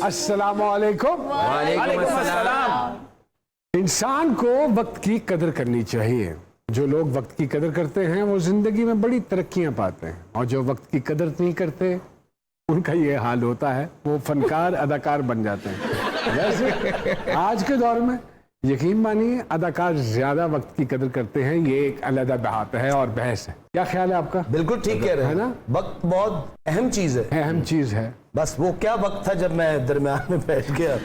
अस्सलामुअलैकुम। वालेकुम अस्सलाम। इंसान को वक्त की कदर करनी चाहिए। जो लोग वक्त की कदर करते हैं वो जिंदगी में बड़ी तरक्कियां पाते हैं, और जो वक्त की कदर नहीं करते उनका ये हाल होता है, वो फनकार अदाकार बन जाते हैं। वैसे आज के दौर में यकीन मानिए अदाकार ज्यादा वक्त की कदर करते हैं, ये एक अलग बात है और बहस है। क्या ख्याल है आपका? बिल्कुल ठीक कह रहे हैं ना, वक्त बहुत अहम चीज है। अहम चीज है। बस वो क्या वक्त था जब मैं दरमियान में बैठ गया।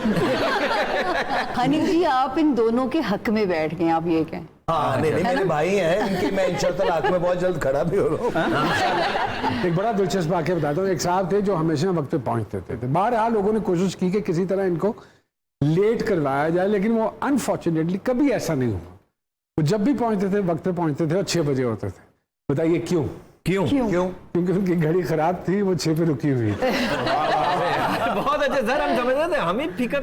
हनी जी आप इन दोनों के हक में बैठ गए, आप ये कहें। हाँ नहीं मेरे भाई हैं, इनकी मैं इंशाअल्लाह हक में बहुत जल्द खड़ा भी हो रहा हूँ। एक बड़ा दिलचस्प वाक़या बताता हूँ। एक साहब थे जो हमेशा वक्त पे पहुंचते थे। बहरहाल लोगों ने कोशिश की कि किसी तरह इनको लेट करवाया जाए, लेकिन वो अनफॉर्चुनेटली कभी ऐसा नहीं हुआ। वो जब भी पहुंचते थे वक्त पे पहुंचते थे और 6 बजे होते थे। बताइए क्यों? क्योंकि उनकी घड़ी खराब थी, वो 6 पे रुकी हुई थी। बहुत अच्छे सर, हम समझ रहे थे, हमें फीका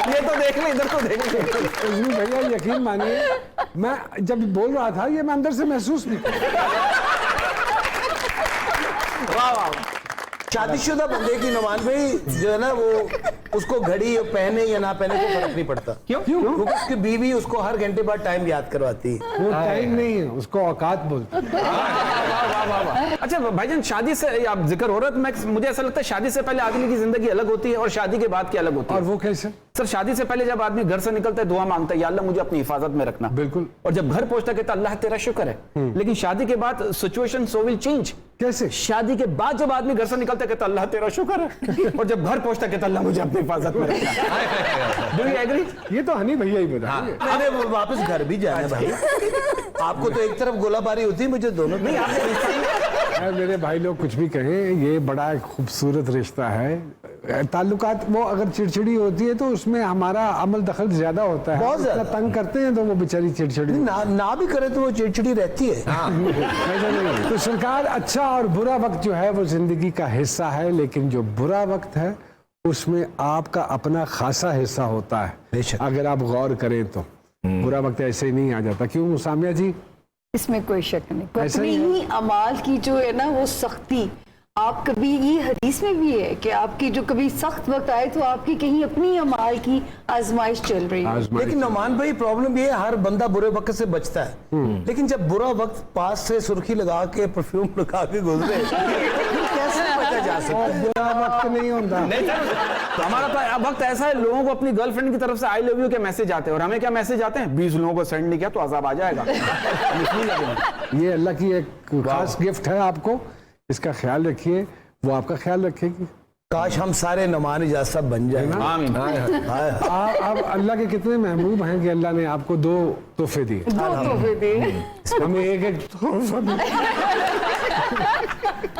ये तो देख ले, इधर तो देख ले। भैया यकीन मानिए, मैं जब बोल रहा था ये मैं अंदर से महसूस नहीं कर। वाह वाह। शादीशुदा बंदे की नुमान भाई जो है ना, वो उसको घड़ी पहने या ना पहने को फर्क नहीं पड़ता। क्यों? क्योंकि उसकी बीवी उसको हर घंटे बाद टाइम याद करवाती है। वो टाइम नहीं है, उसको औकात बोलते हैं। अच्छा भाईजान, शादी से आप जिक्र हो रहा है तो मुझे ऐसा लगता है शादी से पहले आदमी की जिंदगी अलग होती है और शादी के बाद की अलग होती है। और वो कैसे? सर शादी से पहले जब आदमी घर से निकलता है दुआ मांगता है, या अल्लाह मुझे अपनी हिफाजत में रखना। बिल्कुल। और जब घर पहुंचता है तो अल्लाह तेरा शुक्र है। लेकिन शादी के बाद सिचुएशन सो विल चेंज। कैसे? शादी के बाद जब आदमी घर से निकलता है तो अल्लाह तेरा शुक्र है, और जब घर पहुंचता है तो अल्लाह मुझे अपनी हिफाजत में रखना। Do you agree? ये तो हनी भैया ही बता। मैंने वो वापस घर भी जाना है भाई। आपको तो एक तरफ गोलाबारी होती है, मुझे दोनों नहीं। मेरे भाई लोग कुछ भी कहें, ये बड़ा एक खूबसूरत रिश्ता है। ताल्लुकात वो अगर चिड़चिड़ी होती है तो उसमें हमारा अमल दखल ज्यादा होता है। बहुत ज्यादा तंग करते हैं तो वो बेचारी चिड़चिड़ी ना भी करे तो वो चिड़चिड़ी रहती है। ऐसा नहीं। तो सरकार, अच्छा और बुरा वक्त जो है वो जिंदगी का हिस्सा है, लेकिन जो बुरा वक्त है उसमें आपका अपना खासा हिस्सा होता है। अगर आप गौर करें तो बुरा वक्त ऐसे ही नहीं आ जाता। क्यों सामिया जी? इसमें कोई शक नहीं। ऐसा अपनी ही अमाल की जो है ना वो सख्ती, आप कभी, ये हदीस में भी है कि आपकी जो कभी सख्त वक्त आए तो आपकी कहीं अपनी अमाल की आजमाइश चल रही है। लेकिन नौमान भाई प्रॉब्लम ये है, हर बंदा बुरे वक्त से बचता है, लेकिन जब बुरा वक्त पास से सुर्खी लगा के परफ्यूम लगा के गुजरे कैसे बचा जा सकता है? बुरा वक्त नहीं होता। नहीं सर, तो हमारा तो वक्त ऐसा है, लोगों को अपनी गर्लफ्रेंड की तरफ से आई लव यू के मैसेज आते हैं, और हमें क्या मैसेज आते हैं? 20 लोगों को सेंड नहीं किया तो अजाब आ जाएगा। ये अल्लाह की एक खास गिफ्ट है आपको, इसका ख्याल रखिए, वो आपका ख्याल रखेगी। काश हम सारे नौमान इजाज़त बन जाए। आमीन। आप अल्लाह के कितने महबूब हैं कि अल्लाह ने आपको 2 तोहफे दिए। 2 तोहफे दिए, हमें एक तोहफा दिया।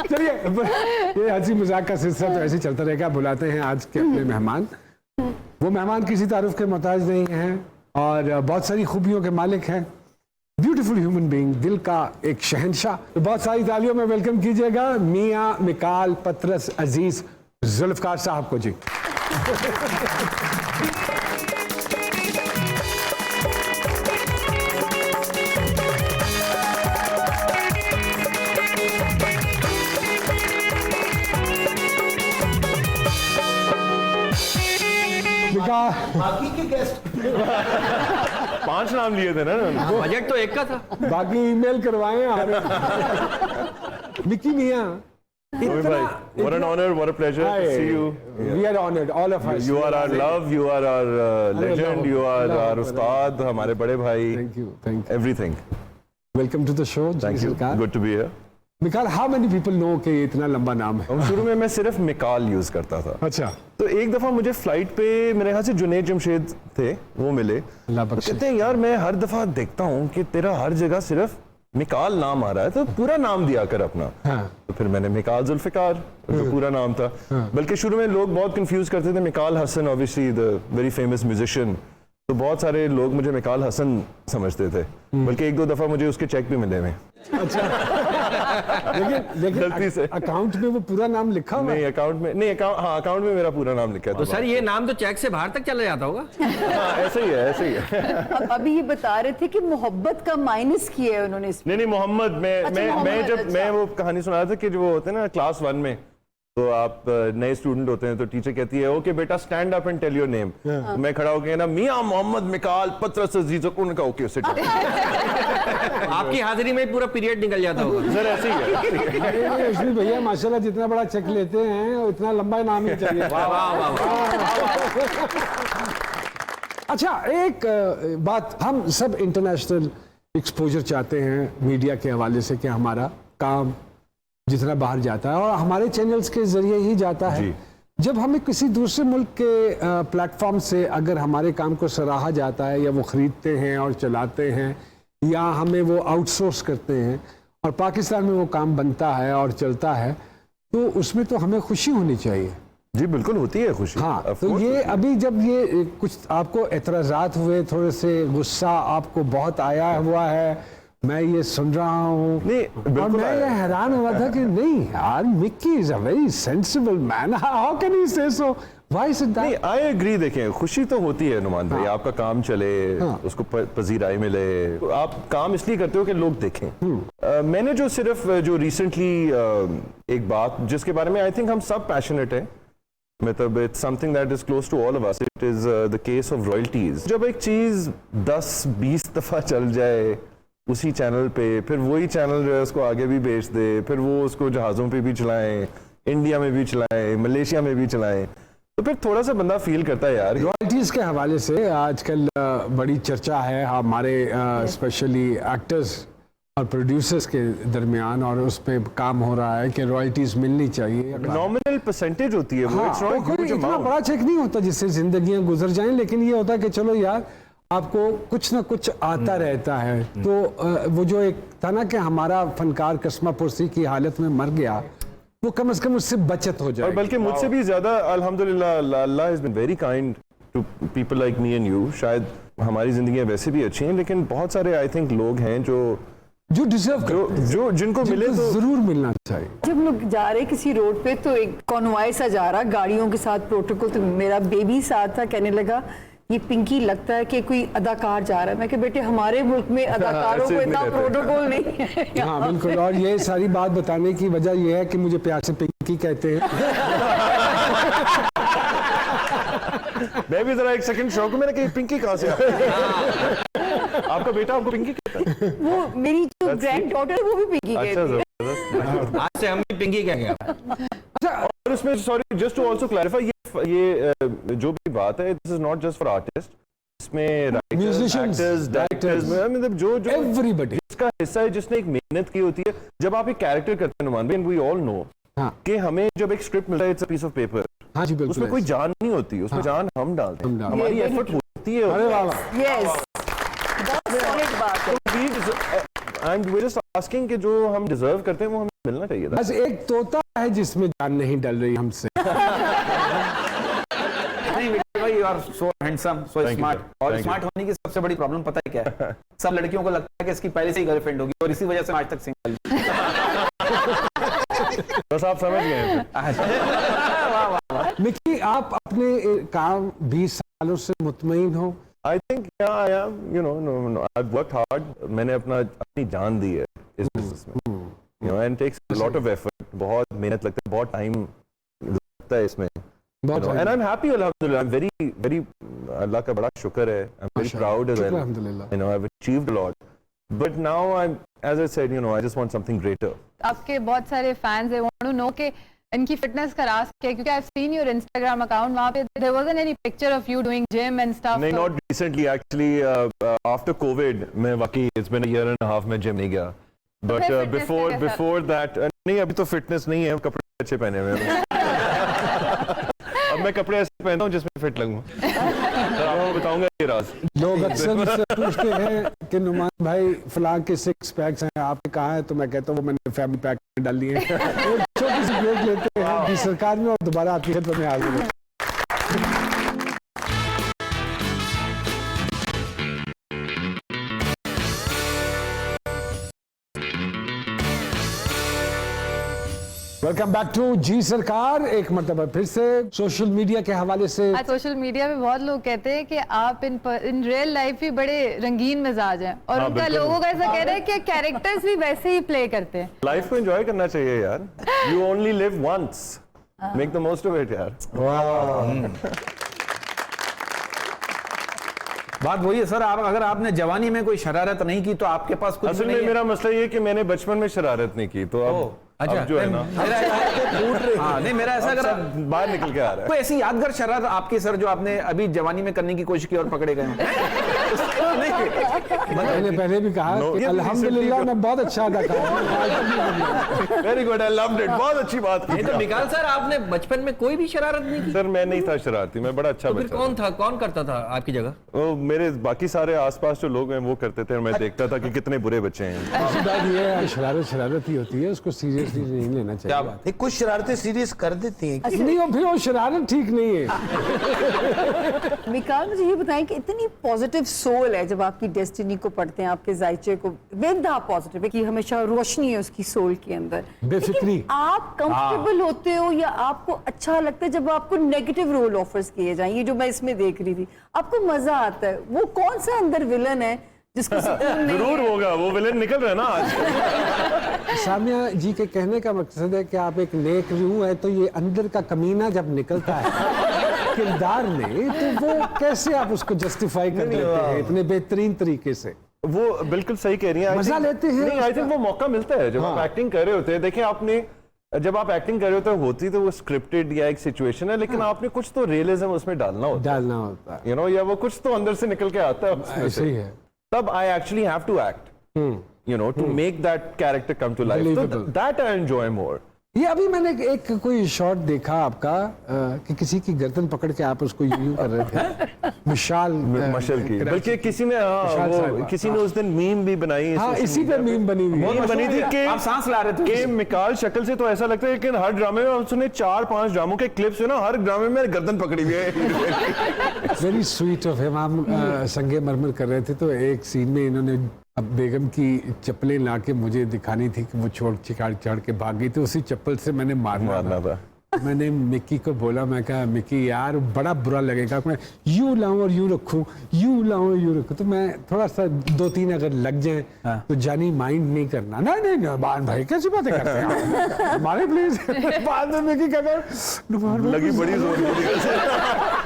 चलिए, ये हंसी मजाक का सिलसिला तो ऐसे ही चलता रहेगा। बुलाते हैं आज के अपने मेहमान। वो मेहमान किसी तारुफ के मोहताज नहीं हैं और बहुत सारी खूबियों के मालिक हैं। ब्यूटीफुल ह्यूमन बीइंग, दिल का एक शहंशाह। तो बहुत सारी तालियों में वेलकम कीजिएगा मियां मिकाल पतरस अजीज जुल्फकार साहब को जी। बाकी के गेस्ट 5 नाम लिए थे ना, बजट तो एक का था। बाकी ईमेल करवाएं आप। मिकी मियां, what an honor, what a pleasure to see you. We are honored, all of us. You are our love, you are our legend, you are our ustad, हमारे बड़े भाई. Thank you. Everything. Welcome to the show. Thank you. Good to be here. Mikaal, how many people know कि ये इतना लंबा नाम है? शुरू में मैं सिर्फ मिकाल यूज करता था। अच्छा। तो एक दफा मुझे फ्लाइट पे मेरे यहाँ से जुनैद जमशेद थे, वो मिले। अल्लाह बख्शे। कहते हैं यार मैं हर दफा देखता हूँ कि तेरा हर जगह सिर्फ मिकाल नाम आ रहा है, तो पूरा नाम दिया कर अपना। हाँ। तो फिर मैंने मिकाल जुल्फिकार, जो पूरा नाम था। बल्कि शुरू में लोग बहुत कंफ्यूज करते थे। Mikaal Hasan obviously the very famous musician, तो बहुत सारे लोग मुझे मिकाल हसन समझते थे। बल्कि 1-2 दफा मुझे उसके चेक भी मिले हुए। अच्छा। लेकिन गलती से। अकाउंट में वो पूरा नाम लिखा हुआ है। नहीं अकाउंट में नहीं, अकाउंट में मेरा पूरा नाम लिखा है। तो सर ये नाम तो चेक से बाहर तक चला जाता होगा। हाँ, ऐसे ही है, ऐसे ही है। अब अभी ये बता रहे थे कि मोहब्बत का माइनस किया है उन्होंने इसमें। नहीं मोहम्मद, अच्छा, मैं मोहम्मद, जब अच्छा। मैं वो कहानी सुना रहा था कि जो वो होते हैं ना क्लास 1 में, तो आप नए स्टूडेंट होते हैं तो टीचर कहती है ओके बेटा stand up and tell your name. मैं खड़ा होकर ना मियां मोहम्मद मिकाल पत्रस अजीज, उनका ओके सिट डाउन। आपकी हाजिरी में पूरा पीरियड निकल जाता होगा। सर ऐसे ही है। अरे रश्मि भैया माशाल्लाह जितना बड़ा चेक लेते हैं उतना लंबा नाम ही चाहिए। वाह वाह वाह अच्छा एक बात, हम सब इंटरनेशनल एक्सपोजर चाहते हैं मीडिया के हवाले से कि हमारा काम जितना बाहर जाता है और हमारे चैनल्स के जरिए ही जाता है। जी। जब हमें किसी दूसरे मुल्क के प्लेटफॉर्म से अगर हमारे काम को सराहा जाता है या वो खरीदते हैं और चलाते हैं या हमें वो आउटसोर्स करते हैं और पाकिस्तान में वो काम बनता है और चलता है, तो उसमें तो हमें खुशी होनी चाहिए। जी बिल्कुल होती है खुशी। हाँ, Of तो course ये होती है। अभी जब ये कुछ आपको एतराजात हुए, थोड़े से गुस्सा आपको बहुत आया हुआ है, मैं ये सुन रहा हूँ नहीं, और बिल्कुल मैं आया ये है। हैरान हुआ था कि नहीं यार, Mikki is a very sensible man, how can he say so, why is नहीं दैट? I agree. देखें खुशी तो होती है नुमान भाई, आपका काम चले, उसको पजीराई मिले, तो आप काम इसलिए करते हो कि लोग देखें। मैंने जो सिर्फ जो रिसेंटली एक बात जिसके बारे में आई थिंक हम सब पैशनेट है, मतलब it's something that is close to all of us, it is the case of royalties. जब एक चीज 10-20 दफा चल जाए उसी चैनल पे, फिर वही चैनल जो है उसको आगे भी बेच दे, फिर वो उसको जहाज़ों पे भी चलाएं, इंडिया में भी चलाएं, मलेशिया में भी चलाएं, तो फिर थोड़ा सा बंदा फील करता है यार। रॉयल्टीज के हवाले से आजकल बड़ी चर्चा है हमारे स्पेशली एक्टर्स और प्रोड्यूसर्स के दरमियान, और उस पे काम हो रहा है कि रॉयल्टीज मिलनी चाहिए। नॉमिनल परसेंटेज होती है वो, हाँ, it's not वो कोई huge इतना amount। बड़ा चेक नहीं होता जिससे जिंदगियां गुजर जाएं, लेकिन ये होता है कि चलो यार आपको कुछ ना कुछ आता रहता है। तो वो जो एक था ना कि हमारा फनकार कस्मा पुरसी की हालत में मर गया, वो कम से कम उससे बचत हो और जाए। बल्कि मुझसे भी ज्यादा अल्हम्दुलिल्लाह Allah has been very kind to people like me and you. शायद हमारी जिंदगियां वैसे भी अच्छी हैं, लेकिन बहुत सारे आई थिंक लोग हैं जो जो डिजर्व करते हैं, जो जिनको मिले जिनको तो जरूर मिलना चाहिए। जब लोग जा रहे किसी रोड पे तो एक कॉन्वॉय सा जा रहा गाड़ियों के साथ प्रोटोकॉल, तो मेरा बेबी साथ था, कहने लगा ये पिंकी लगता है कि कोई अदाकार जा रहा है। मैं कहा बेटे हमारे मुल्क में अदाकारों को ऐसे इतना नहीं रहते। प्रोटोकॉल नहीं है। हाँ बिल्कुल, और ये सारी बात बताने की वजह यह है कि मुझे प्यार से पिंकी कहते हैं। मैं भी जरा एक सेकंड शौक में, कि पिंकी कहाँ से आ गई? आपका बेटा आपको पिंकी कहता है? वो मेरी जो ग्रैंड डॉटर वो भी पिंकी अच्छा कहती है। जबरदस्त। आज से हम भी पिंकी कहेंगे। और उसमें sorry just to also clarify, ये जो भी बात है this is not just for artist, इसमें writers, Musicians, actors, directors, directors, मतलब जो एवरीबडी। जिसका हिस्सा है, जिसने एक मेहनत की होती है। जब आप एक कैरेक्टर करते हैं नुमान भाई, वी ऑल नो हाँ कि हमें जब एक स्क्रिप्ट मिलता है, it's a piece of paper, हाँ जी बिल्कुल। उसमें कोई जान नहीं होती, उसमें जान हम डालते हैं, डालते हैं। हमारी ये एफर्ट होती है। अरे वाह वाह। यस, बहुत सॉलिड बात है। आई एम जस्ट आस्किंग कि जो हम डिजर्व करते हैं वो हमें मिलना चाहिए था। बस एक तोता है जिसमें जान नहीं डल रही हमसे। नहीं विक्की भाई, you are so handsome, so Thank you, smart. sir. और Thank स्मार्ट होने की सबसे बड़ी प्रॉब्लम पता है क्या है? सब लड़कियों को लगता है कि इसकी पहले से ही गर्लफ्रेंड होगी और इसी वजह से आज तक सिंगल। बस आप समझ गए हैं। मिक्की, आप अपने काम 20 सालों से मुतमईन हो? I think yeah, I am. You know, no, I've worked hard. मैंने अपनी जान दी है इस बिजनेस में. You know, and it takes a lot of effort. बहुत मेहनत लगता है, बहुत टाइम लगता है इसमें. बहुत You know, and I'm happy, alhamdulillah. I'm very अल्लाह का बड़ा शुक्र है. I'm very proud as well. अल्हम्दुलिल्लाह। You know, I've achieved a lot. But now as I said, you know, I just want something greater. आपके बहुत सारे fans हैं, want to know कि इनकी फिटनेस का राज क्या है, क्योंकि I have seen your Instagram account, वहां पे there wasn't any picture of you doing gym and stuff. नहीं, not recently actually. After COVID, मैं वाकई it's been a year and a half मैं जिम नहीं गया. But फिर fitness का कैसा? before that, नहीं अभी तो फिटनेस नहीं है, कपड़े अच्छे पहने हुए हैं. अब मैं कपड़े ऐसे पहनता हूँ जिसमें फिट लगूं. तो आपको बताऊंगा ये राज. लोग अक्सर मुझसे पूछते हैं कि नुमान भाई फलां के 6 पैक्स हैं, आपके कहाँ हैं? तो मैं कहता हूँ वो मैंने फैमिली पैक में डाल लिए हैं। एक छोटी सी ब्रेक लेते हैं कि सरकार में, और दोबारा आपकी खिदमत में हाजिर हैं। वेलकम बैक टू जी सरकार। एक मरतबा फिर से सोशल मीडिया के हवाले से आज सोशल मीडिया पे बहुत लोग कहते हैं कि आप इन रियल लाइफ भी बड़े रंगीन मिजाज हैं और उनका लोगों का ऐसा कह रहा है कि कैरेक्टर्स भी वैसे ही प्ले करते हैं। लाइफ को एंजॉय करना चाहिए यार, you only live once, make the most of it यार। बात वही है सर, आप अगर आपने जवानी में कोई शरारत नहीं की तो आपके पास कुछ असल भी में नहीं है। मेरा मसला ये है कि मैंने बचपन में शरारत नहीं की, तो अब अच्छा, अब जो है ना मेरा हाँ, नहीं मेरा ऐसा अगर सब बाहर निकल के आ रहा है। कोई ऐसी यादगार शरारत आपकी सर जो आपने अभी जवानी में करने की कोशिश की और पकड़े गए हों? मैंने पहले भी कहा No, कि ये अल्हम्दुलिल्लाह मैं बहुत अच्छा अदा कर रहा हूं। Very good, I loved it, बहुत अच्छी बात की। नहीं तो निकाल सर, आपने बचपन में कोई भी शरारत नहीं की? सर मैं नहीं था शरारती, मैं बड़ा अच्छा तो फिर बच्चा कौन था, कौन करता था आपकी जगह? था। वो मेरे बाकी सारे आसपास जो लोग हैं वो करते थे और मैं देखता था कि कितने बुरे बच्चे हैं। ऐसी बात ये है, शरारत ही होती है, उसको सीरियसली नहीं लेना चाहिए। क्या बात? ये कुछ शरारतें सीरियस कर देती हैं। नहीं हो फिर वो शरारत ठीक नहीं है। विकास, मुझे ये बताएं कि इतनी पॉजिटिव सोल है जब आपकी डेस्टिनी को पढ़ते हैं, आपके जायचे को बेनता पॉजिटिव है कि हमेशा रोशनी है उसकी सोल के अंदर। बेफिक्री। लेकिन आप कंफर्टेबल होते हो या आपको अच्छा लगता है जब आपको नेगेटिव रोल ऑफर्स किए जाएं? ये जो मैं इसमें देख रही थी, आपको मजा आता है। वो कौन सा अंदर विलन है जिसको सुकून नहीं जरूर है? होगा, वो विलेन निकल रहा है ना आज। सामिया जी के कहने का मकसद है कि आप एक नेक रूह है, तो ये अंदर का कमीना जब निकलता है किरदार में, तो वो कैसे आप उसको जस्टिफाई कर लेते हैं इतने बेहतरीन तरीके से? वो बिल्कुल सही कह रही हैं। मजा लेते हैं नहीं, आई उसका। थिंक वो मौका मिलता है जब आप एक्टिंग कर रहे होते हैं। देखिए आपने जब आप एक्टिंग कर रहे होते हैं होती तो वो स्क्रिप्टेड या एक सिचुएशन है, लेकिन आपने कुछ तो रियलिज्म उसमें डालना होता डालना होता है, है, यू नो, या वो कुछ तो अंदर से निकल के आता है उसमें ऐसे से। ही है। तब I actually have to act, you know, to make that character come to life. So Believable. that I enjoy more. ये अभी मैंने एक कोई शॉट देखा आपका कि किसी की गर्दन पकड़ के आप उसको यूं कर रहे थे, विशाल मशल की, कराची बल्कि किसी ने विशाल साहब, किसी ने उस दिन मीम भी बनाई। हाँ, social इसी पे media मीम बनी हुई है। मीम बनी थी कि आप सांस ला रहे थे कि मिकाल शक्ल से तो ऐसा लगता है, लेकिन हर ड्रामे में उसने 4-5 ड्रामों के क्लिप्स है ना, हर ड्रामे में गर्दन पकड़ी हुई है। Very sweet of him. हम संगे मरमर कर रहे थे तो एक सीन में इन्होंने अब बेगम की चप्पलें ला के मुझे दिखानी थी कि वो छोड़ चिकाड़ चढ़ के भाग गई, तो उसी चप्पल से मैंने मारना था। मैंने मिक्की को बोला, मैं कहा मिक्की यार बड़ा बुरा लगेगा, मैं यूं लाऊं और यूं रखूं, यूं लाऊं और यूं रखूं, तो मैं थोड़ा सा 2-3 अगर लग जाए तो जानी माइंड नहीं करना। नहीं बान भाई कैसी बातें करते हैं हमारे प्लीज। बाद में मिक्की कहता लगी बड़ी जोर की।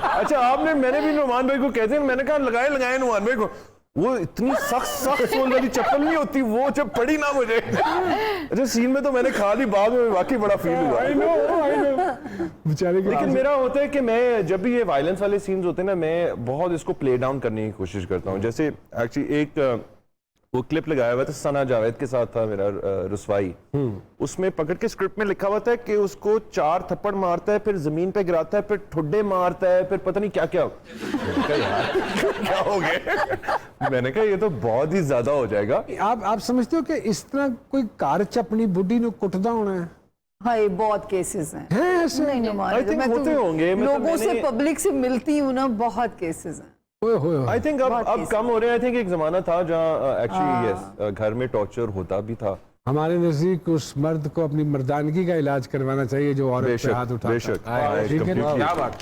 अच्छा आपने, मैंने भी नुमान भाई को कहते हैं, मैंने कहा लगाए नुमान भाई को, वो इतनी सख्त सोल वाली चप्पल नहीं होती, वो जब पड़ी ना मुझे। अच्छा सीन में तो मैंने खा ली, बाद में वाकई बड़ा फील हुआ। बेचारे की लेकिन मेरा होता है कि मैं जब भी ये वायलेंस वाले सीन्स होते हैं ना, मैं बहुत इसको प्ले डाउन करने की कोशिश करता हूँ। जैसे एक्चुअली एक वो क्लिप लगाया हुआ था, सना जावेद के साथ था मेरा, रुसवाई। उसमें पकड़ के स्क्रिप्ट में लिखा हुआ था कि उसको 4 थप्पड़ मारता है, फिर जमीन पे गिराता है, फिर ठुड्डे मारता है, फिर पता नहीं क्या क्या। क्या हो गया? मैंने कहा ये तो बहुत ही ज्यादा हो जाएगा। आप समझते हो कि इस तरह कोई कार च अपनी बुढ़ी ने कुटदा होना है? हाँ, ये बहुत केसेस हैं। है ऐसे? नहीं नुमान, I think मैं तो होते होंगे, मतलब लोगों से मैंने- पब्लिक से मिलती हूँ ना, बहुत केसेस हैं। ओए होए होए। आई थिंक अब cases कम हो रहे हैं। आई थिंक एक जमाना था जहाँ एक्चुअली यस घर में टॉर्चर होता भी था। हमारे नजदीक उस मर्द को अपनी मर्दानगी का इलाज करवाना चाहिए जो औरत पे हाथ उठाता है। बेशक। ठीक है ना? क्या बात?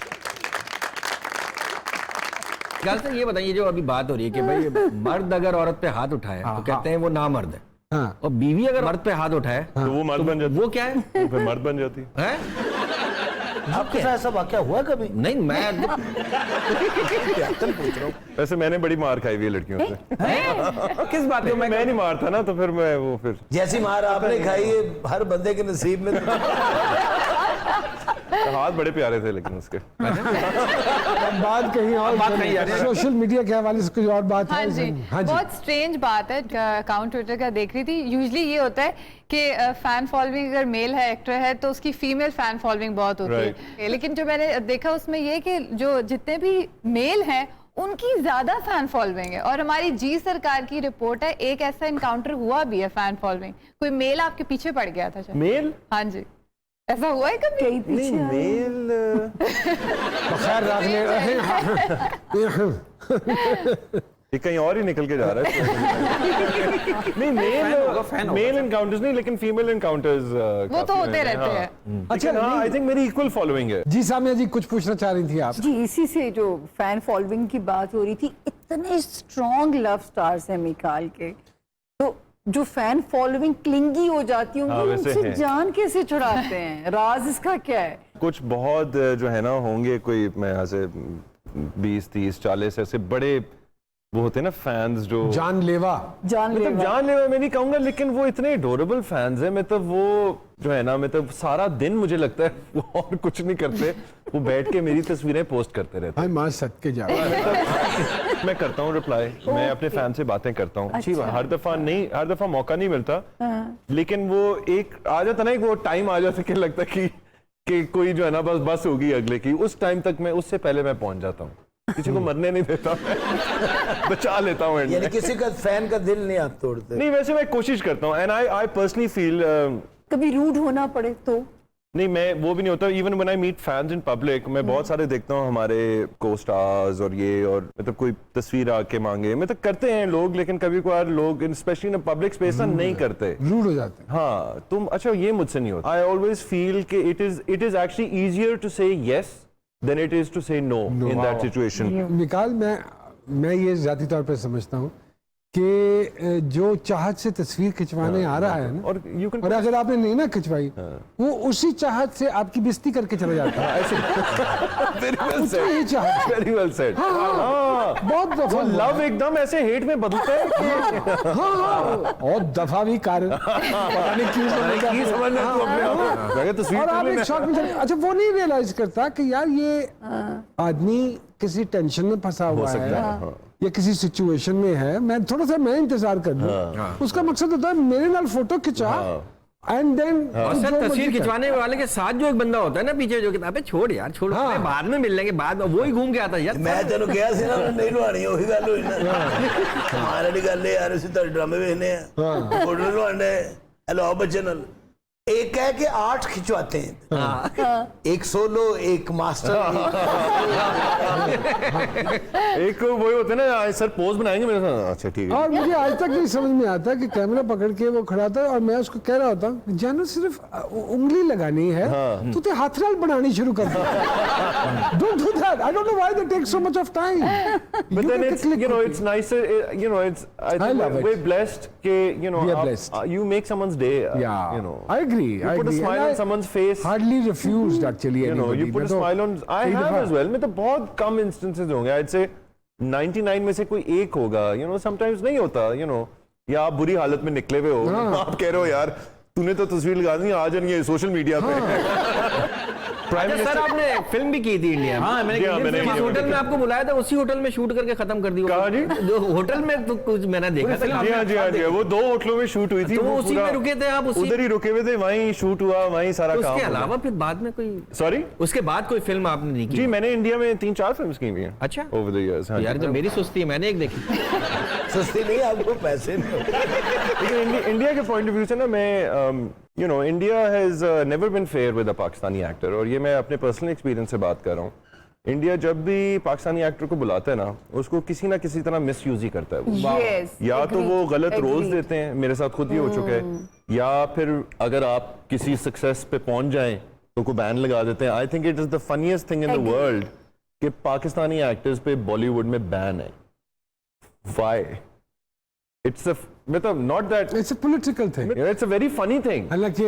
निकाल सर ये बताइए, जो अभी बात हो रही है कि भाई मर्द अगर औरत पे हाथ उठाए तो कहते हैं वो नामर्द है, हाँ। और बीवी अगर मर्द पे हाथ उठाए तो वो मर्द बन जाती, वो क्या है? वो फिर मर्द बन जाती। हैं? आपके साथ ऐसा वाकया हुआ कभी? नहीं मैं वैसे मैंने बड़ी मार खाई हुई है लड़कियों से। किस बात को मैं नहीं मारता ना, तो फिर मैं वो फिर जैसी मार आपने खाई है, हर बंदे के नसीब में हाथ बड़े प्यारे थे लेकिन उसके। बात कहीं और बात कहीं जा रही है। सोशल मीडिया के हवाले से कुछ और बात हाँ है? जी, हाँ जी। बहुत स्ट्रेंज बात है। अकाउंट ट्विटर का देख रही थी। यूजुअली ये होता है कि फैन फॉलोइंग अगर मेल है, एक्टर है, तो उसकी फीमेल फैन फॉलोइंग बहुत होती है। लेकिन जो मैंने देखा उसमें ये कि जो जितने भी मेल हैं उनकी ज्यादा फैन फॉलोइंग है। और हमारी जी सरकार की रिपोर्ट है, एक ऐसा इनकाउंटर हुआ भी है फैन फॉलोइंग, कोई मेल आपके पीछे पड़ गया था शायद। मेल? हाँ जी, ऐसा हुआ है कभी? कहीं पीछे आए। मेल खैर रख ले। ये कहीं और ही निकल के जा रहा है। नहीं मेल एनकाउंटर्स नहीं, लेकिन फीमेल एनकाउंटर्स वो तो होते रहते हैं। अच्छा, आई थिंक मेरी इक्वल फॉलोइंग है। जी सामिया जी कुछ पूछना चाह रही थी आप? जी इसी से जो फैन फॉलोइंग की बात हो रही थी, इतने स्ट्रॉन्ग लव स्टार्स हैं मिकाल के, तो जो फैन फॉलोइंग क्लिंगी हो जाती होंगी, हाँ, वैसे उनसे हैं। जान कैसे छुड़ाते हैं? राज इसका क्या है? कुछ बहुत जो है ना होंगे, कोई मैं यहाँ से 20, 30, 40 ऐसे बड़े वो होते हैं ना फैंस जो जानलेवा। मतलब जानलेवा मैं नहीं कहूंगा, लेकिन वो इतने एडोरेबल फैंस हैं। मतलब वो जो है ना, मतलब सारा दिन मुझे लगता है वो और कुछ नहीं करते, वो बैठ के मेरी तस्वीरें पोस्ट करते रहते हाय माँ सदके जाओ। हैं। मैं करता हूँ रिप्लाई, मैं अपने फैन से बातें करता हूँ। अच्छी बात, हर दफा मौका नहीं मिलता, लेकिन वो एक आ जाता ना, एक वो टाइम आ जाता कि लगता है कि कोई जो है ना बस होगी अगले की, उस टाइम तक मैं उससे पहले मैं पहुंच जाता हूँ, किसी को मरने नहीं देता, बचा लेता हूँ। यानी किसी का फैन का दिल नहीं आप तोड़ते? नहीं, वैसे मैं कोशिश करता हूँ, एंड आई पर्सनली फील कभी रूड होना पड़े तो? नहीं, मैं वो भी नहीं होता। Even when I meet fans in public, मैं बहुत सारे देखता हूँ हमारे को स्टार्स और ये, और मतलब कोई तस्वीर आके मांगे, मतलब करते हैं लोग, लेकिन कभी कभार लोग स्पेशली इन पब्लिक स्पेस ना नहीं करते, रूड हो जाते हैं। हाँ तुम अच्छा, ये मुझसे नहीं होता। आई ऑलवेज फील कि it is actually easier to say yes than it is to say no in that situation. निकाल, मैं ये जाती तौर पे समझता हूँ कि जो चाहत से तस्वीर खिंचवाने आ रहा है ना, और you can- और अगर आपने नहीं ना खिंचवाई, वो उसी चाहत से आपकी बेइज्जती करके चला जाता है। वेरी वेल यही सेड, चाहत। Very well said. हाँ, बहुत दफा लव एकदम ऐसे हेट में बदलता है कि हाँ, और दफा भी कार्य पता नहीं क्यों समझता की समझ में तू अपने आप मैं तस्वीर और आप तुमने- एक शॉट में अच्छा वो नहीं रियलाइज करता कि यार ये आदमी किसी टेंशन में फंसा हुआ सकता है, है, हाँ। या किसी सिचुएशन में है, मैं थोड़ा सा मैं इंतजार कर लूं। उसका मकसद होता है मेरे नाल फोटो खिंचा एंड देन और सर तस्वीर खिंचवाने वाले के साथ जो एक बंदा होता है ना पीछे, जो कहता है छोड़ यार छोड़, हाँ। अबे बाद में मिल लेंगे, बाद में वो ही घूम के आता है यार। मैं तेन कहा ਸੀ ਨਾ ਨਹੀਂ ਲਵਾਣੀ, ਉਹੀ ਗੱਲ ਹੋਈ ਨਾ। ਮਾਰੇ ਦੀ ਗੱਲ ਇਹ ਯਾਰ, ਅਸੀਂ ਤਾਂ ਡਰਾਮੇ ਵੇਖਨੇ ਆ, ਫੋਟੋ ਲਵਾਉਂਦੇ हेलो बच्चे नल, एक कह के 8 खिंचवाते हैं, एक सोलो, एक मास्टर। एक वही होते हैं ना, सर पोज बनाएंगे मेरे साथ, अच्छा ठीक है। और मुझे आज तक नहीं समझ में आता कि कैमरा पकड़ के वो खड़ा था और मैं उसको कह रहा होता हूँ जानो सिर्फ उंगली लगानी है, तू तो हाथ नाल बनानी शुरू कर दे। Don't do that. I don't know why they take so much of time. But then it's, you know, it's nicer, you know, it's, I think love it. we're blessed कि, you know, We are blessed. you make someone's day, Yeah, you know. I agree. You I put a agree. smile And on someone's face. Hardly refused actually. You know, you anybody. put a मैं तो smile on, I कई have दफा- as well. मैं तो बहुत कम instances होंगे, I'd say 99 में से कोई एक होगा, you know, sometimes नहीं होता, you know, या आप बुरी हालत में निकले हुए हो, आप कह रहे हो यार तूने तो तस्वीर लगा दी, आ जाएंगे सोशल मीडिया पे। प्राइम अच्छा सर आपने फिल्म भी की थी इंडिया में। हाँ, मैंने जी हाँ, Indian मैंने film जिस की। होटल में आपको बुलाया था उसी होटल में शूट करके खत्म कर दी। कहाँ जी? जो होटल में तो कुछ मैंने देखा था। जी हाँ, जी हाँ, जी हाँ, वो 2 होटलों में शूट हुई थी, तो वो उसी पूरा- में रुके थे आप, उसी- उधर ही रुके हुए थे, वहीं शूट हुआ, वहीं सारा तो काम उसके हुआ। अलावा फिर बाद में कोई, सॉरी, उसके बाद कोई फिल्म आपने नहीं जी की? मैंने इंडिया में 3-4 फिल्म्स की हुई हैं। अच्छा। Over the years. यार जो मेरी सुस्ती है, मैंने एक देखी। सस्ती नहीं, आपको पैसे नहीं होते। लेकिन इंडिया के पॉइंट ऑफ व्यू से ना, मैं you know, India has never been fair with a Pakistani actor, और ये मैं अपने पर्सनल एक्सपीरियंस से बात कर रहा हूँ। इंडिया जब भी पाकिस्तानी एक्टर को बुलाता है ना, उसको किसी ना किसी तरह मिस यूज ही करता है वो। Yes, या तो वो agreed, गलत रोल्स agreed. देते हैं, मेरे साथ खुद ही हो चुका है, या फिर अगर आप किसी सक्सेस पे पहुंच जाएं तो को बैन लगा देते हैं। आई think it is the funniest thing in the Agreed. World कि पाकिस्तानी एक्टर्स पे बॉलीवुड में बैन है। व्हाई? इट्स अ मतलब not that, It's a political thing. It's a very funny thing. हालांकि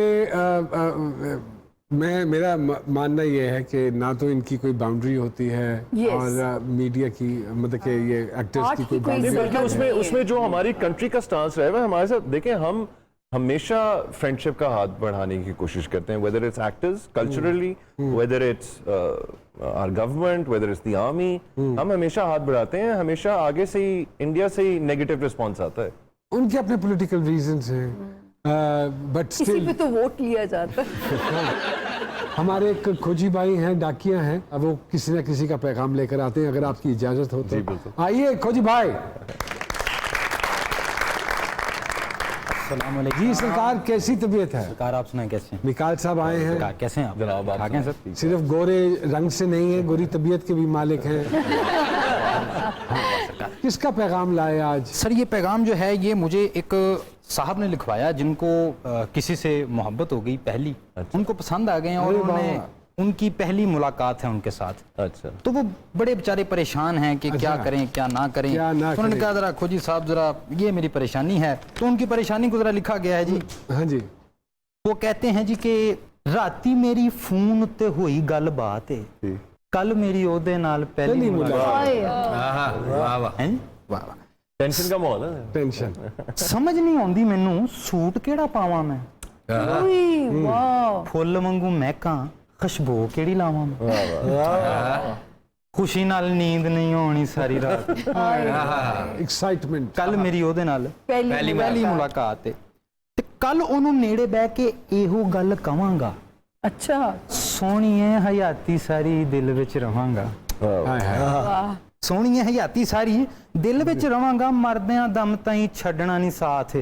मेरा मानना ये है कि ना तो इनकी कोई बाउंड्री होती है Yes. और मीडिया की, मतलब कि ये एक्टर्स Art की की कोई कोई बाउंड्री जरूरत बल्कि उसमें नहीं है। उसमें जो हमारी कंट्री का स्टांस रहा है, वह हमारे साथ देखें, हम हमेशा फ्रेंडशिप का हाथ बढ़ाने की कोशिश करते हैं, whether it's actors culturally, whether it's our government, whether it's the army, हम हमेशा हाथ बढ़ाते हैं, हमेशा आगे से ही इंडिया से ही नेगेटिव रिस्पॉन्स आता है। उनके अपने पॉलिटिकल रीजंस हैं, बट इसी स्टिल पे तो वोट लिया जाता है। हमारे एक खोजी भाई हैं, डाकिया हैं, अब वो किसी ना किसी का पैगाम लेकर आते हैं, अगर आपकी इजाजत हो जी, तो बिल्कुल। आइए खोजी भाई। सलाम अलैकुम। जी सरकार, कैसी तबीयत है? सरकार आप सुनाएं कैसे हैं? निकाल साहब आए हैं, सरकार कैसे हैं आप? जनाब आप ठाक हैं सर? सिर्फ गोरे रंग से नहीं है, गोरी तबीयत के भी मालिक हैं। नमस्कार। किसका पैगाम लाए आज? सर ये पैगाम जो है ये मुझे एक साहब ने लिखवाया जिनको किसी से मोहब्बत हो गई पहली, उनको पसंद आ गए हैं और अरे उन्होंने उनकी पहली मुलाकात है उनके साथ। अच्छा। तो वो बड़े बेचारे परेशान हैं कि क्या करें क्या ना करें। क्या ना तो उन्होंने करें। कहा जरा खोजी साहब जरा ये मेरी परेशानी है, तो उनकी परेशानी को जरा लिखा गया है जी। हाँ जी। वो कहते हैं जी कि राती मेरी फोन उत्ते हुई गल बात है, कल मेरी ओदे नाल पहली मुलाकात हाय है। वाह वाह। टेंशन का माहौल है। टेंशन। समझ नहीं आਉਂਦੀ ਮੈਨੂੰ सूट ਕਿਹੜਾ ਪਾਵਾਂ ਮੈਂ, ओए, वाह ਫੁੱਲ ਵਾਂਗੂ ਮਹਿਕਾਂ ਖੁਸ਼ਬੂ ਕਿਹੜੀ ਲਾਵਾਂ ਮੈਂ, ਖੁਸ਼ੀ ਨਾਲ ਨੀਂਦ ਨਹੀਂ ਆਉਣੀ ਸਾਰੀ ਰਾਤ, एक्साइटमेंट। ਕੱਲ ਮੇਰੀ ਉਹਦੇ ਨਾਲ पहली ਪਹਿਲੀ ਮੁਲਾਕਾਤ ਹੈ ਤੇ ਕੱਲ ਉਹਨੂੰ ਨੇੜੇ ਬਹਿ ਕੇ ਇਹੋ ਗੱਲ ਕਵਾਂਗਾ, अच्छा ਸੋਹਣੀਏ ਹਯਾਤੀ ਸਾਰੀ ਦਿਲ ਵਿੱਚ ਰਵਾਂਗਾ, हाय हाय। ਸੋਹਣੀਏ ਹਯਾਤੀ ਸਾਰੀ ਦਿਲ ਵਿੱਚ ਰਵਾਂਗਾ, ਮਰਦਿਆਂ ਦਮ ਤਾਈਂ ਛੱਡਣਾ ਨਹੀਂ ਸਾਥ,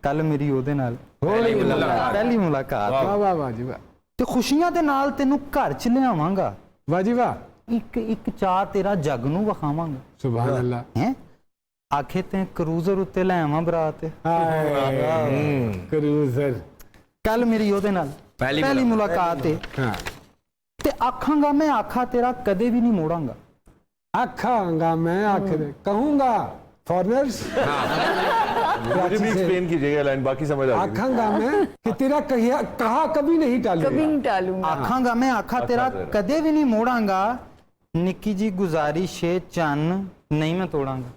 ਕੱਲ ਮੇਰੀ ਉਹਦੇ ਨਾਲ ਪਹਿਲੀ ਮੁਲਾਕਾਤ वाह वाह वाह जी वाह। ਤੇ ਖੁਸ਼ੀਆਂ ਦੇ ਨਾਲ ਤੈਨੂੰ ਘਰ ਚ ਲਿਆਵਾਂਗਾ, वाह जी वाह। ਇੱਕ ਇੱਕ ਚਾਹ ਤੇਰਾ ਜੱਗ ਨੂੰ ਵਿਖਾਵਾਂਗਾ, सुभान अल्लाह। ਹੈ ਆਖੇ ਤੇ ਕਰੂਜ਼ਰ ਉੱਤੇ ਲੈ ਆਵਾਂ ਬਰਾਤ, हाय क्रूजर। ਕੱਲ ਮੇਰੀ ਉਹਦੇ ਨਾਲ ਪਹਿਲੀ ਮੁਲਾਕਾਤ ਹੈ हाँ। ਤੇ ਆਖਾਂਗਾ ਮੈਂ ਆਖਾ ਤੇਰਾ ਕਦੇ ਵੀ ਨਹੀਂ ਮੋੜਾਂਗਾ, आखांगा मैं आखिर कहूंगा फॉरनर्स। मुझे भी एक्सप्लेन कीजिएगा लाइन, बाकी समझ आ गई। आखांगा मैं कि तेरा कहा कभी नहीं टालूंगा। कभी नहीं टालूंगा ਆਖਾਂਗਾ ਮੈਂ ਆਖਾ ਤੇਰਾ ਕਦੇ ਵੀ ਨਹੀਂ ਮੋੜਾਂਗਾ, ਨਿੱਕੀ ਜੀ ਗੁਜ਼ਾਰਿਸ਼ ਏ ਚੰਨ ਨਹੀਂ ਮੈਂ ਤੋੜਾਂਗਾ,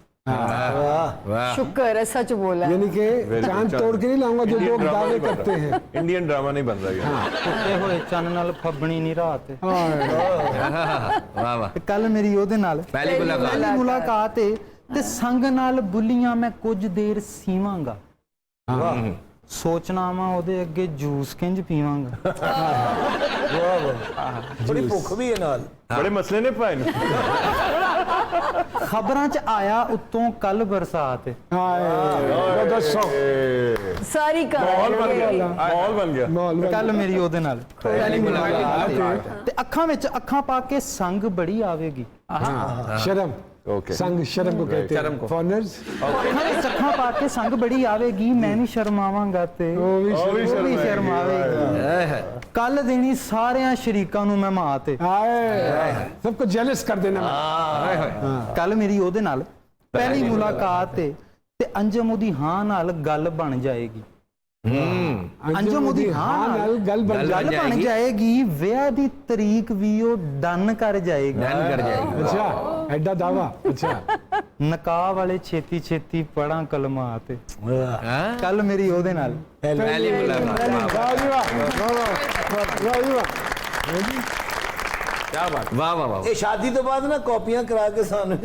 शुक्र है सच बोला है। यानी कि चांद तोड़ के नहीं लाऊंगा जो लोग दावे करते हैं। इंडियन ड्रामा नहीं बन रहा है। ਟੁੱਟੇ ਹੋਏ ਚੰਨ ਨਾਲ ਫੱਬਣੀ ਨਹੀਂ ਰਾਤ, वाह वाह। ਤੇ ਕੱਲ ਮੇਰੀ ਉਹਦੇ ਨਾਲ पहली ਪਹਿਲੀ ਮੁਲਾਕਾਤ ਏ ਤੇ ਸੰਗ ਨਾਲ ਬੁੱਲੀਆਂ ਮੈਂ ਕੁਝ ਦੇਰ ਸੀਵਾਂਗਾ, ਸੋਚਣਾ ਵਾ ਉਹਦੇ ਅੱਗੇ ਜੂਸ ਕਿੰਜ ਪੀਵਾਂਗਾ, बड़ी भुख भी है नाल। बड़े मसले ने पाए। ਖਬਰਾਂ 'ਚ ਆਇਆ ਉੱਤੋਂ ਕੱਲ ਬਰਸਾਤ ਏ, सारी माहौल बन गया, कहानी माहौल बन गया। ਕੱਲ ਮੇਰੀ ਉਹਦੇ ਨਾਲ ਪਹਿਲੀ ਮੁਲਾਕਾਤ ਏ ਤੇ ਅੱਖਾਂ ਵਿੱਚ ਅੱਖਾਂ ਪਾ ਕੇ ਸੰਗ ਬੜੀ ਆਵੇਗੀ, शर्म। Okay. संग शर्म को कहते हैं फॉरनर्स। ਅੱਖਾਂ ਵਿੱਚ ਅੱਖਾਂ ਪਾ ਕੇ ਸੰਗ ਬੜੀ ਆਵੇਗੀ, ਮੈਂ ਵੀ ਸ਼ਰਮਾਵਾਂਗਾ ਤੇ वो भी ਉਹ ਵੀ ਸ਼ਰਮ ਆਵੇਗੀ, ਕੱਲ ਦੇਣੀ ਸਾਰਿਆਂ ਸ਼ਰੀਕਾਂ ਨੂੰ ਮੈਂ ਮਾਤ ਏ, आए सबको जेलस कर देना। ਕੱਲ ਮੇਰੀ ਉਹਦੇ ਨਾਲ ਪਹਿਲੀ ਮੁਲਾਕਾਤ ਏ ਤੇ ਅੰਜਮ ਉਹਦੀ ਹਾਂ ਨਾਲ ਗੱਲ ਬਣ ਜਾਏਗੀ, ਅੰਜਮ ਉਹਦੀ ਹਾਂ ਨਾਲ गल बन ਗੱਲ ਬਣ ਜਾਏਗੀ, ਵਿਆਹ ਦੀ ਤਰੀਕ ਵੀ ਉਹ ਡਨ ਕਰ ਜਾਏਗੀ, अच्छा एडा दावा। अच्छा ਨਕਾਹ ਵਾਲੇ ਛੇਤੀ ਛੇਤੀ ਪੜਾਂ ਕਲਮਾਤ, ਕੱਲ ਮੇਰੀ ਉਹਦੇ ਨਾਲ पहली मुलाकात। वाह जी वाह, वाह वाह, वाह जी वाह। क्या बात। वाह वाह वाह। ये शादी तो बाद ना कॉपियां करा के सानू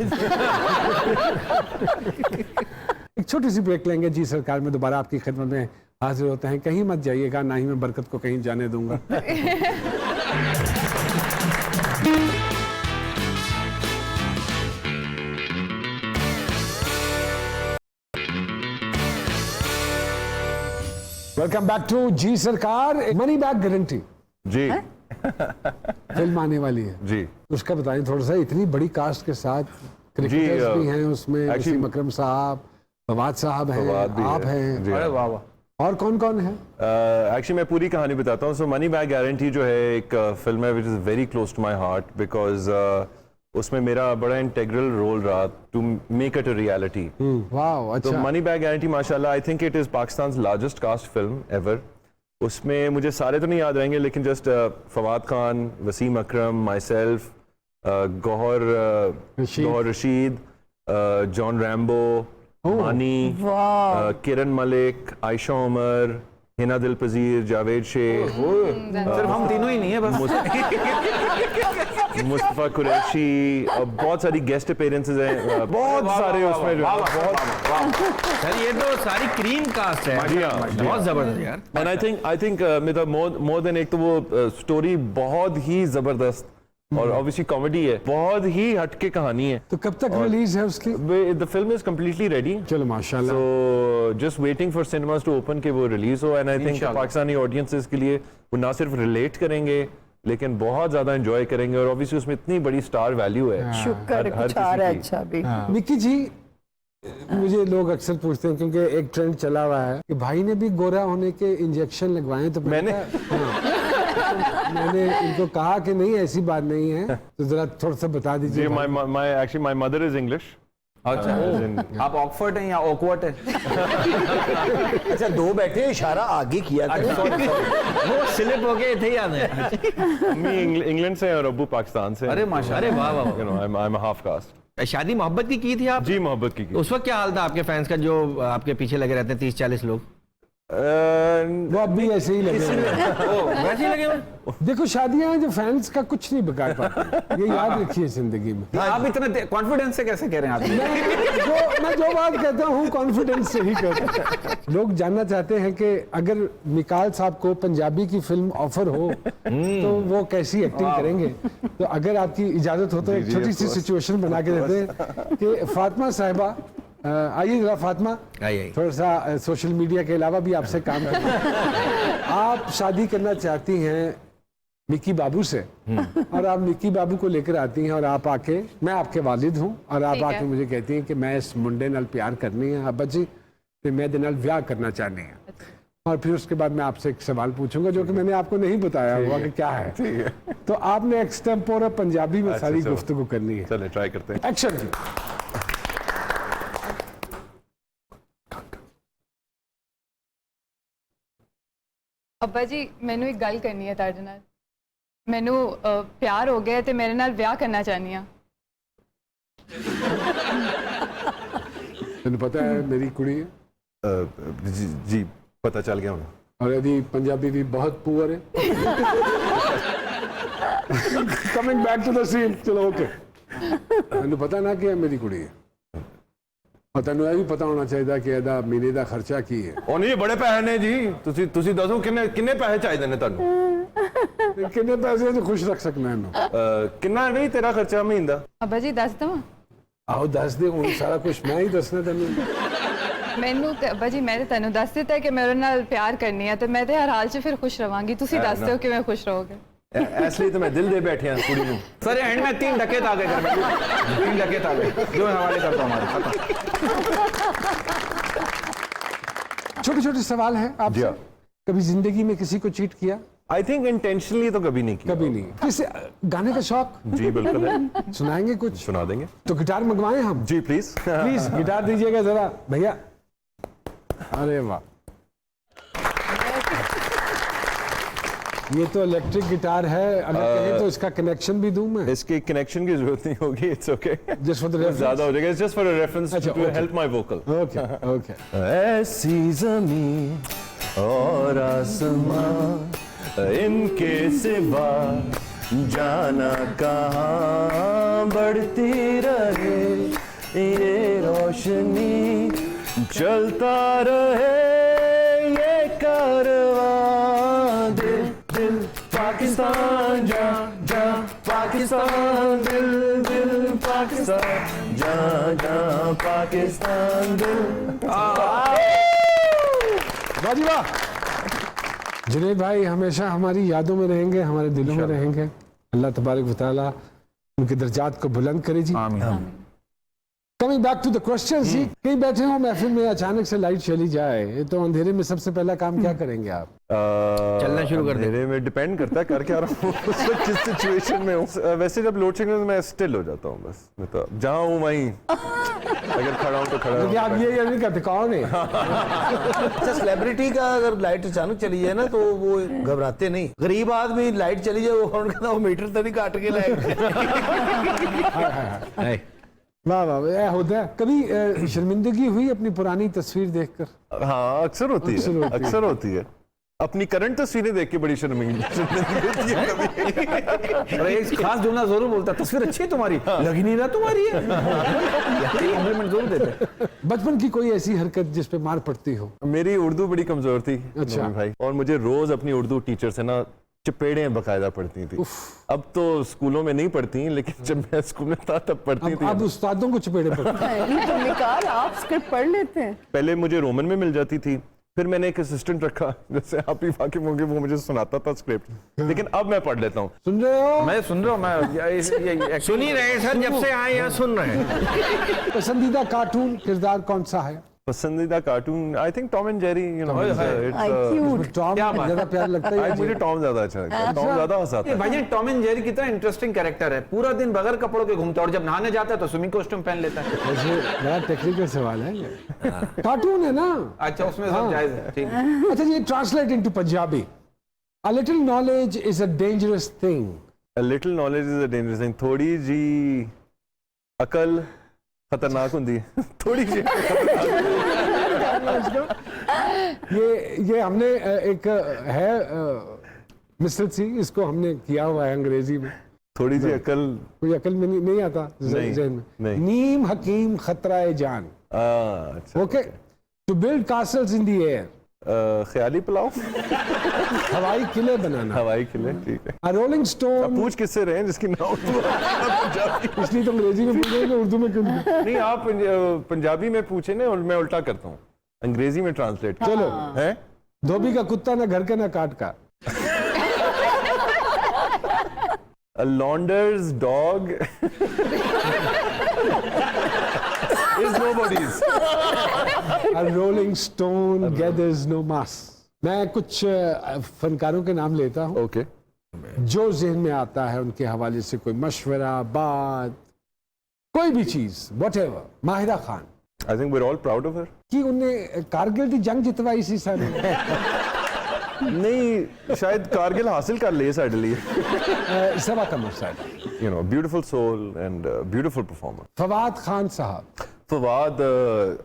एक छोटी सी ब्रेक लेंगे जी सरकार में, दोबारा आपकी खिदमत में हाजिर होते हैं। कहीं मत जाइएगा, ना ही मैं बरकत को कहीं जाने दूंगा। वेलकम बैक टू जी सरकार। मनी बैक गारंटी जी फिल्म आने वाली है, जी उसका बताएं थोड़ा सा। इतनी बड़ी कास्ट के साथ क्रिकेटर्स भी हैं उसमें, actually- वसीम अकरम साहब, फवाद साहब हैं, फवाद भी आप है। हैं, जी, अरे वाह वाह। और कौन कौन है? एक्चुअली मैं पूरी कहानी बताता हूँ। सो मनी बैक गारंटी जो है एक फिल्म है which is very close to my heart, because उसमें मेरा बड़ा इंटेग्रल रोल रहा to make it a reality. वाह तो अच्छा। मनी बैक गारंटी माशाल्लाह I think it is Pakistan largest cast film ever. उसमें मुझे सारे तो नहीं याद रहेंगे, लेकिन just Fawad Khan, Wasim Akram, myself, Gauhar Rashid, John Rambo, Mani, Kiran Malik, Ayesha Umar, Hina Dilpazir, Javed Sheikh, सिर्फ हम तीनों ही नहीं है बस। मुस्तफा कुरैशी, और बहुत सारी गेस्ट अपीयरेंसेस हैं, बहुत सारे उसमें जो है, बहुत। सर ये तो सारी क्रीम कास्ट है, जी हाँ, बहुत जबरदस्त यार। And I think more than एक तो वो स्टोरी बहुत ही जबरदस्त और ऑब्वियसली कॉमेडी है, बहुत ही हटके कहानी है। तो कब तक रिलीज है उसकी? The film is completely ready, चलो माशाल्लाह। so just waiting for cinemas to open कि वो रिलीज हो। And I think Pakistani audiences के लिए वो ना सिर्फ रिलेट करेंगे, लेकिन बहुत ज्यादा एंजॉय करेंगे और ऑब्वियसली उसमें इतनी बड़ी स्टार वैल्यू है। शुक्र है, हर कुछ आ रहा है किसी की। अच्छा भी। विक्की जी, मुझे लोग अक्सर पूछते हैं क्योंकि एक ट्रेंड चला हुआ है कि भाई ने भी गोरा होने के इंजेक्शन लगवाए, तो मैंने मैंने इनको कहा कि नहीं ऐसी बात नहीं है, तो जरा थोड़ा सा बता दीजिए। My mother is English. अच्छा, आप ऑक्सफोर्ड हैं या ऑकवर्ड है? अच्छा, दो बैठे इशारा आगे किया करो। वो स्लिप हो गए थे याद है। मम्मी इंग्लैंड से और अब्बू पाकिस्तान से। अरे माशाल्लाह। अरे वाह वाह you know I am half caste. शादी मोहब्बत की थी आप? जी मोहब्बत की। उस वक्त क्या हाल था आपके फैंस का जो आपके पीछे लगे रहते हैं 30-40 लोग? वो अब भी ऐसे ही लगे हैं। वैसे ही लगे हुए? देखो शादियां हैं जो फैंस का कुछ नहीं बिगाड़ पाती, ये याद रखिए जिंदगी में। आप इतने कॉन्फिडेंस से कैसे कह रहे हैं आप? मैं जो बात कहता हूँ कॉन्फिडेंस से ही कहता हूँ। लोग जानना चाहते हैं कि अगर मिकाल साहब को पंजाबी की फिल्म ऑफर हो तो वो कैसी एक्टिंग करेंगे। तो अगर आपकी इजाजत हो तो एक छोटी सी सिचुएशन बना के देते हैं कि फातिमा साहिबा, आइए जरा फातिमा, आइए। थोड़ा सा सोशल मीडिया के अलावा भी आपसे काम करें। आप शादी करना चाहती हैं मिक्की बाबू से और आप मिक्की बाबू को लेकर आती हैं और आप आके, मैं आपके वालिद हूं और आप ठीक है। आके मुझे कहती हैं कि मैं इस मुंडे नाल प्यार करनी है अब्बा जी, तो मैं दे नाल ब्याह करना चाहनी है। और फिर उसके बाद मैं आपसे एक सवाल पूछूंगा जो कि मैंने आपको नहीं बताया हुआ कि क्या है। तो आपने एक्सटेम्पोरा पंजाबी में सारी चलो। गुफ्तगू करनी है। चले ट्राई करते हैं। एक्शन जी। ਅੱਬਾ ਜੀ ਮੈਨੂੰ ਇੱਕ ਗੱਲ ਕਰਨੀ ਹੈ ਤੁਹਾਡੇ ਨਾਲ। ਮੈਨੂੰ ਪਿਆਰ ਹੋ ਗਿਆ ਤੇ ਮੇਰੇ ਨਾਲ ਵਿਆਹ ਕਰਨਾ ਚਾਹਨੀ ਆ। ਤੈਨੂੰ ਪਤਾ ਹੈ ਮੇਰੀ ਕੁੜੀ ਹੈ जी पता चल गया हमें। और यदि पंजाबी भी बहुत पुअर है। Coming back to the scene, चलो ओके। ਤੈਨੂੰ ਪਤਾ ਨਾ ਕਿ ਇਹ ਮੇਰੀ ਕੁੜੀ ਹੈ और ਤੈਨੂੰ ਇਹ ਵੀ ਪਤਾ ਹੋਣਾ ਚਾਹੀਦਾ ਕਿ ਇਹਦਾ ਮਹੀਨੇ ਦਾ ਖਰਚਾ ਕੀ ਹੈ। ਉਹ ਨਹੀਂ ਬੜੇ ਪੈਸੇ ਨੇ ਜੀ, ਤੁਸੀਂ ਦੱਸੋ ਕਿੰਨੇ ਪੈਸੇ ਚਾਹੀਦੇ ਨੇ ਤੁਹਾਨੂੰ? ਕਿੰਨੇ ਪੈਸੇ ਚ ਖੁਸ਼ ਰੱਖ ਸਕਣਾ ਇਹਨੂੰ? ਕਿੰਨਾ ਹੈ ਬਈ ਤੇਰਾ ਖਰਚਾ ਮਹੀਨੇ ਦਾ? ਅੱਬਾ ਜੀ ਦੱਸ ਦਵਾਂ? ਆਹੋ ਦੱਸ ਦੇ, ਹੁਣ ਸਾਰਾ ਕੁਝ ਮੈਂ ਹੀ ਦੱਸਣਾ ਤੈਨੂੰ। ਮੈਨੂੰ ਤੇ ਅੱਬਾ ਜੀ ਮੈਂ ਤੇ ਤੈਨੂੰ ਦੱਸ ਦਿੱਤਾ ਹੈ ਕਿ ਮੇਰੇ ਨਾਲ ਪਿਆਰ ਕਰਨੀ ਹੈ ਤੇ ਮੈਂ ਤੇ ਹਰ ਹਾਲ 'ਚ ਫਿਰ ਖੁਸ਼ ਰਵਾਂਗੀ। ਤੁਸੀਂ ਦੱਸ ਦਿਓ ਕਿਵੇਂ ਖੁਸ਼ ਰਹੋਗੇ। ਇਸ ਲਈ ਤਾਂ ਮੈਂ ਦਿਲ ਦੇ बैठे हैं कुड़ी ਨੂੰ। सर एंड में 3 डकैत आ गए घर में, 3 डकैत आ गए जो हवाले करता हूँ हमारे। छोटे छोटे सवाल है जी आपसे। हाँ। कभी जिंदगी में किसी को चीट किया? आई थिंक इंटेंशनली तो कभी नहीं किया। कभी नहीं। किसी गाने का शौक जी बिल्कुल है। सुनाएंगे कुछ? सुना देंगे तो गिटार मंगवाएं हम? जी प्लीज। प्लीज गिटार दीजिएगा जरा भैया। अरे वाह, ये तो इलेक्ट्रिक गिटार है। अगर कहें तो इसका कनेक्शन भी दूं मैं? इसके कनेक्शन की जरूरत नहीं होगी, it's okay. Just for the reference? ज्यादा हो जाएगा, it's just for a reference अच्छा, to okay. Help my vocal. Okay okay. ऐसी ज़मीन और आसमां इनके सिवा जाना कहाँ बढ़ती रहे ये रोशनी, चलता रहे ये कारवां। दिल दिल पाकिस्तान जा जा पाकिस्तान, दिल दिल पाकिस्तान जा जा पाकिस्तान दिल। वाह जी वाह। जुनैद भाई हमेशा हमारी यादों में रहेंगे, हमारे दिलों में रहेंगे। अल्लाह तबारक व तआला उनके दर्जात को बुलंद करे जी। आमीन। Coming back to the question जी, कहीं बैठे हो महफिल में, अचानक से लाइट चली जाए तो अंधेरे में सबसे पहला काम क्या करेंगे आप? चलना शुरू कर दे। अंधेरे में डिपेंड करता है कर क्या रहा हूँ उस वक्त किस सिचुएशन में हूँ। वैसे जब लोड शेडिंग में मैं स्टिल हो जाता हूँ, बस मैं तो जहाँ हूँ वहीं, अगर खड़ा हूँ तो खड़ा क्योंकि आप हूँ। ये नहीं कहते कौन है। अच्छा, सेलिब्रिटी का अगर लाइट अचानक चली जाए ना तो वो घबराते नहीं। गरीब आदमी लाइट चली जाए वो कहता वो मीटर तो नहीं काट के लाएगा। वाह वाह, यह होता है। कभी शर्मिंदगी हुई अपनी पुरानी तस्वीर देखकर? हाँ अक्सर होती है, अक्सर होती है। अपनी करंट तस्वीरें देख के बड़ी शर्मिंदगी होती है कभी। और एक खास जुमला जरूर बोलता है, तस्वीर अच्छी है तुम्हारी, लगी नहीं रहा तुम्हारी है। कॉम्प्लीमेंट जरूर देते हैं। बचपन की कोई ऐसी हरकत जिस पे मार पड़ती हो? मेरी उर्दू बड़ी कमजोर थी अच्छा। नूरी भाई, और मुझे रोज अपनी उर्दू टीचर से ना चपेड़ें बकायदा पड़ती थी। अब तो स्कूलों में नहीं पढ़ती, लेकिन जब मैं स्कूल में था तब पढ़ती थी। अब उस्तादों को चपेड़े पड़ते हैं। नहीं तो निकाल, आप स्क्रिप्ट पढ़ लेते हैं। पहले मुझे रोमन में मिल जाती थी, फिर मैंने एक असिस्टेंट रखा, जैसे आप ही वाकिफ होंगे, वो मुझे सुनाता था स्क्रिप्ट, लेकिन अब मैं पढ़ लेता हूँ। सुन रहे हो? मैं सुन रहा हूँ, मैं सुन ही रहे हैं सर, जब से आए यहाँ सुन रहे हैं। पसंदीदा कार्टून किरदार कौन सा है? पसंदीदा cartoon I think Tom and Jerry, you know, cute. Tom ज्यादा प्यार लगता है। मुझे टॉम ज्यादा अच्छा लगता है, टॉम ज्यादा हंसाता है। भाई टॉम एंड जेरी कितना इंटरेस्टिंग कैरेक्टर है, पूरा दिन बगैर कपड़ों के घूमता है और जब नहाने जाता है तो स्विमिंग कॉस्ट्यूम पहन लेता है। वैसे बड़ा टेक्निकल सवाल है ये। कार्टून है ना? अच्छा, उसमें सब जायज है, ठीक है। अच्छा, ये translate into Punjabi. A little knowledge is a dangerous thing. A little knowledge is a dangerous thing. थोड़ी जी अकल खतरनाक होती है। थोड़ी जी ये हमने एक है मिसल सी, इसको हमने किया हुआ है अंग्रेजी में। थोड़ी जी अकल, कोई अकल में नहीं आता नहीं, ज़हन में। नहीं। नीम हकीम खतरा जान। अच्छा, okay, to build castles in the air, ख्याली पुलाव, हवाई किले बनाना। हवाई किले, ठीक है। A rolling अब stone, पूछ किससे रहे हैं जिसकी ना उर्दू पंजाबी? इसलिए तो अंग्रेजी में पूछ रहे हैं, उर्दू में क्यों नहीं? नहीं, आप पंजाबी में पूछे ना, और मैं उल्टा करता हूँ, अंग्रेजी में ट्रांसलेट। चलो, है धोबी का कुत्ता ना घर का ना काट का। A launder's dog is nobody's. A rolling stone gathers no mass. मैं कुछ फनकारों के नाम लेता हूँ Okay. जो ज़हन में आता है उनके हवाले से, कोई मशवरा, बात, कोई भी चीज, whatever। Mahira Khan I think we're all proud of her. कि उनने कारगिल की जंग जितवाई सी सारी। नहीं, शायद कारगिल हासिल कर लिए साढ़े लिए। सभा का मकसद। You know, beautiful soul and beautiful performer. Fawad Khan साहब, Fawad,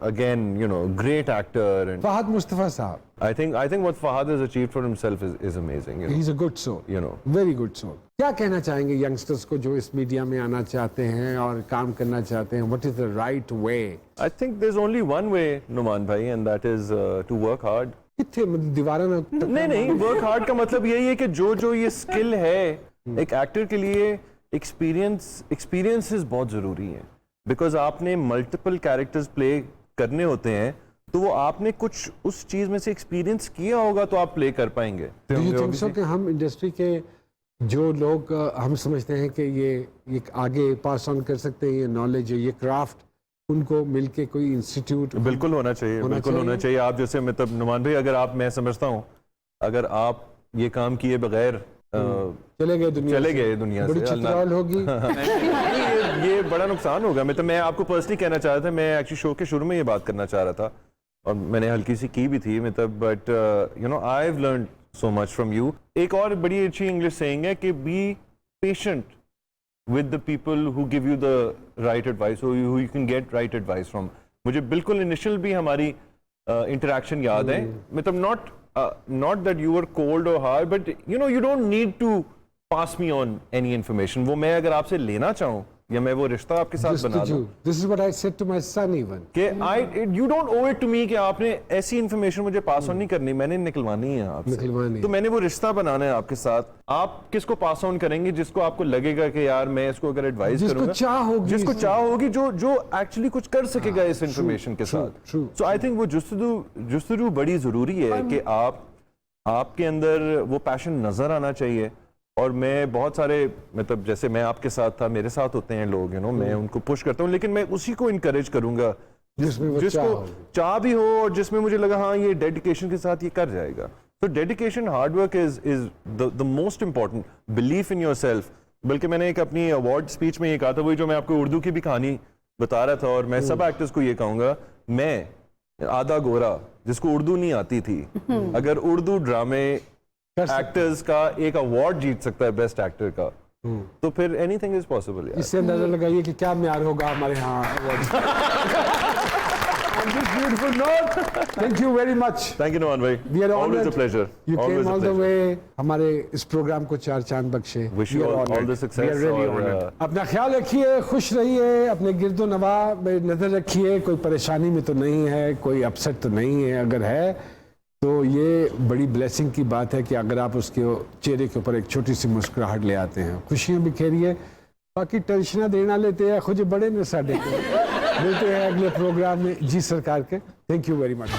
again, you know, great actor, and Fahad Mustafa साहब, I think what Fahad has achieved for himself is amazing. You know, he is a good soul, you know. Very good soul. क्या कहना चाहेंगे youngsters को जो इस media में आना चाहते हैं और काम करना चाहते हैं? What is the right way? I think there's only one way, Numan bhai, and that is to work hard. कितने मतलब दीवारों में नहीं, वर्क हार्ड का मतलब यही है कि जो ये स्किल है एक एक्टर के लिए, एक्सपीरियंसेस बहुत जरूरी है, बिकॉज आपने मल्टीपल कैरेक्टर्स प्ले करने होते हैं, तो वो आपने कुछ उस चीज में से एक्सपीरियंस किया होगा तो आप प्ले कर पाएंगे। Do you think so कि हम इंडस्ट्री के जो लोग हम समझते हैं कि ये आगे पास ऑन कर सकते हैं, ये नॉलेज, ये क्राफ्ट, उनको मिलके कोई इंस्टीट्यूट बिल्कुल होना चाहिए, बिल्कुल होना चाहिए। आप जैसे मतलब नुमान भाई, अगर आप, मैं समझता हूँ अगर आप ये काम किए बगैर चले गए दुनिया से, बड़ी चित्राल होगी। ये बड़ा नुकसान होगा। मैं आपको पर्सनली कहना चाह रहा था, मैं एक्चुअली शो के शुरू में ये बात करना चाह रहा था और मैंने हल्की सी की भी थी, मतलब but you know I have learned so much from you. एक और बड़ी अच्छी इंग्लिश सेइंग है कि be patient with the people who give you the right advice, or who you can get right advice from. मुझे बिल्कुल initial भी हमारी इंटरेक्शन याद है, मतलब not that you were cold or hard, but you know, you don't need to pass me on any information. वो मैं अगर आपसे लेना चाहूँ या मैं वो रिश्ता आपके साथ बना दूँ, This is what I said to my son even. कि you don't owe it to me कि आपने ऐसी इन्फॉर्मेशन मुझे पास ऑन नहीं करनी, मैंने निकलवानी है आपसे, तो मैंने वो रिश्ता बनाना है आपके साथ। आप किसको पास ऑन करेंगे? जिसको आपको लगेगा कि यार मैं इसको अगर एडवाइस करूंगा, जिसको चाह होगी, जो एक्चुअली कुछ कर सकेगा इस इन्फॉर्मेशन के साथ। सो आई थिंक वो जुस्तजू बड़ी जरूरी है कि आपके अंदर वो पैशन नजर आना चाहिए। और मैं बहुत सारे, मतलब जैसे मैं आपके साथ था, मेरे साथ होते हैं लोग, यू नो, मैं उनको पुश करता हूँ, लेकिन मैं उसी को इनकरेज करूंगा जिसको चाह भी हो और जिसमें मुझे लगा हाँ ये डेडिकेशन के साथ ये कर जाएगा। तो dedication, hard work is the most important, belief in your self. बल्कि मैंने एक अपनी अवार्ड स्पीच में ये कहा था, वही जो मैं आपको उर्दू की भी कहानी बता रहा था, और मैं सब एक्टर्स को ये कहूँगा, मैं आधा गोरा जिसको उर्दू नहीं आती थी, अगर उर्दू ड्रामे एक्टर्स का एक अवार्ड जीत सकता है बेस्ट एक्टर का, तो फिर एनीथिंग इज पॉसिबल। इससे अंदाजा लगाइए कि क्या म्यार होगा हमारे यहाँ। Beautiful note. Thank you very much. Thank you, Numan bhai. We are Always honored. a pleasure. You Always came a all the pleasure. way. हमारे इस प्रोग्राम को 4 चांद बख्शे। Wish you all the success. We are really honored. अपना ख्याल रखिए, खुश रहिए, अपने गिरदो नवा में नजर रखिए, कोई परेशानी में तो नहीं है, कोई अपसेट तो नहीं है, अगर है तो ये बड़ी ब्लेसिंग की बात है कि अगर आप उसके चेहरे के ऊपर एक छोटी सी मुस्कुराहट ले आते हैं, खुशियाँ बिखेरिए, बाकी टेंशन देना लेते हैं खुद बड़े ने साढ़े को। मिलते हैं अगले प्रोग्राम में जी सरकार के। Thank you very much.